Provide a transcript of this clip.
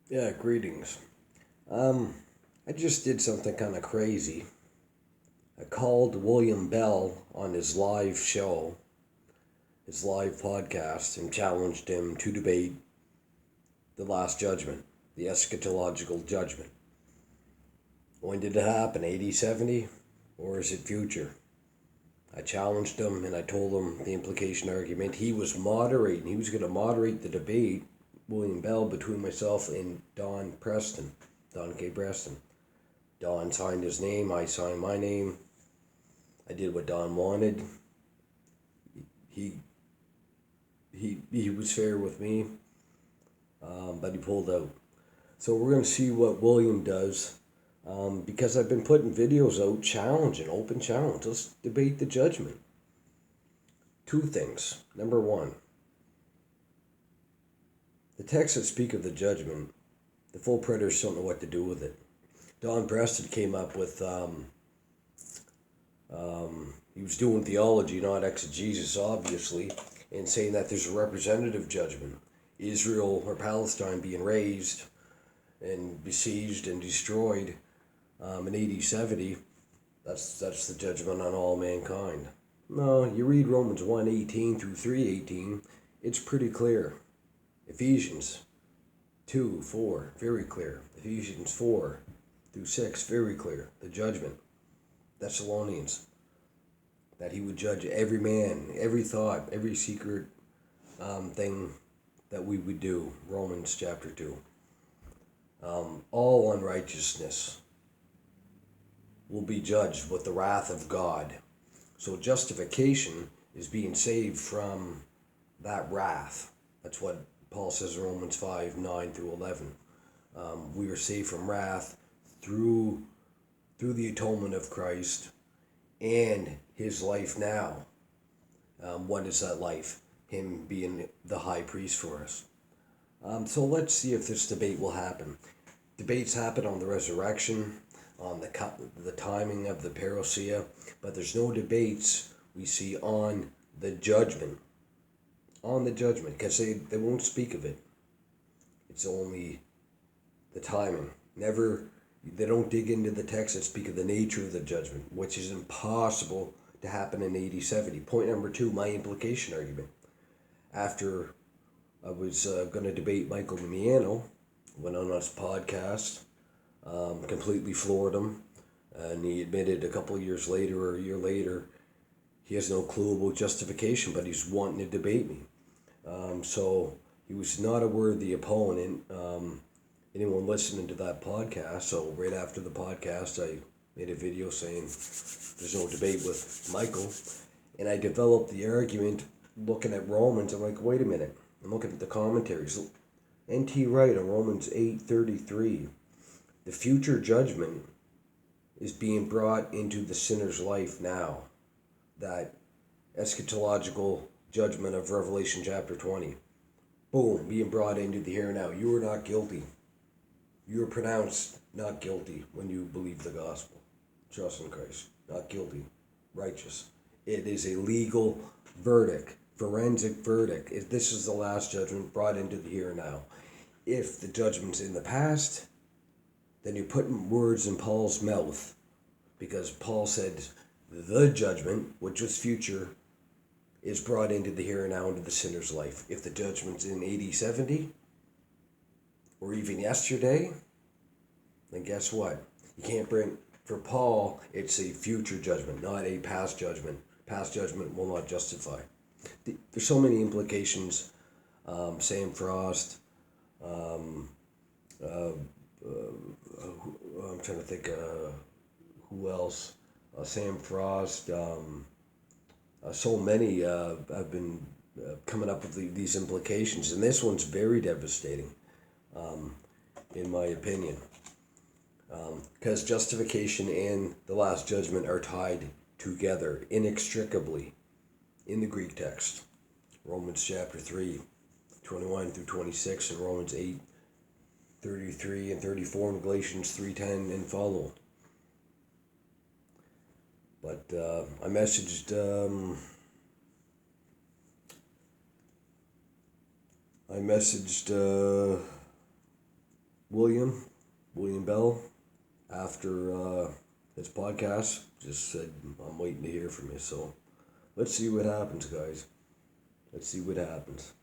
Yeah, greetings. I just did something kind of crazy. I called William Bell on his live show, his live podcast, and challenged him to debate the Last Judgment, the eschatological judgment. When did it happen? 80, 70? Or is it future? I challenged him and I told him the implication argument. He was moderating, he was going to moderate the debate, William Bell, between myself and Don Preston, Don K. Preston. Don signed his name, I signed my name. I did what Don wanted. He he was fair with me, but he pulled out. So we're gonna see what William does, because I've been putting videos out challenging, open challenge. Let's debate the judgment. Two things. Number one, the texts that speak of the judgment, the full preterists don't know what to do with it. Don Preston came up with he was doing theology, not exegesis, obviously, and saying that there's a representative judgment. Israel or Palestine being razed and besieged and destroyed in AD 70, that's the judgment on all mankind. No, you read Romans 1:18 through 3:18, it's pretty clear. Ephesians 2:4, very clear. Ephesians 4 through 6, very clear. The judgment. Thessalonians, that he would judge every man, every thought, every secret thing that we would do. Romans chapter 2. All unrighteousness will be judged with the wrath of God. So justification is being saved from that wrath. That's what Paul says in Romans 5:9 through 11. We are saved from wrath through the atonement of Christ and his life now. What is that life? Him being the high priest for us. So let's see if this debate will happen. Debates happen on the resurrection, on the timing of the parousia, but there's no debates we see on the judgment. On the judgment, because they won't speak of it. It's only the timing. They don't dig into the text that speak of the nature of the judgment, which is impossible to happen in AD 70. Point number two, my implication argument. After I was going to debate Michael Miano, went on his podcast, completely floored him, and he admitted a couple of years later or a year later he has no clue about justification, but he's wanting to debate me. So he was not a worthy opponent. Anyone listening to that podcast, so right after the podcast I made a video saying there's no debate with Michael, and I developed the argument looking at Romans. I'm like, wait a minute, I'm looking at the commentaries. N.T. Wright on Romans 8:33, the future judgment is being brought into the sinner's life now. That eschatological judgment of Revelation chapter 20. Boom, being brought into the here and now. You are not guilty. You are pronounced not guilty when you believe the gospel. Trust in Christ. Not guilty. Righteous. It is a legal verdict. Forensic verdict. If this is the last judgment brought into the here and now. If the judgment's in the past, then you're putting words in Paul's mouth. Because Paul said the judgment, which was future, is brought into the here and now into the sinner's life. If the judgment's in AD 70, or even yesterday, then guess what? You can't bring, for Paul, it's a future judgment, not a past judgment. Past judgment will not justify. There's so many implications. Sam Frost, I'm trying to think who else. Sam Frost, so many have been coming up with these implications, and this one's very devastating, in my opinion, because justification and the last judgment are tied together inextricably in the Greek text. Romans chapter 3, 21 through 26, and Romans 8, 33 and 34, and Galatians 3:10 and follow. But I messaged William Bell, after his podcast, just said, I'm waiting to hear from you. So let's see what happens, guys. Let's see what happens.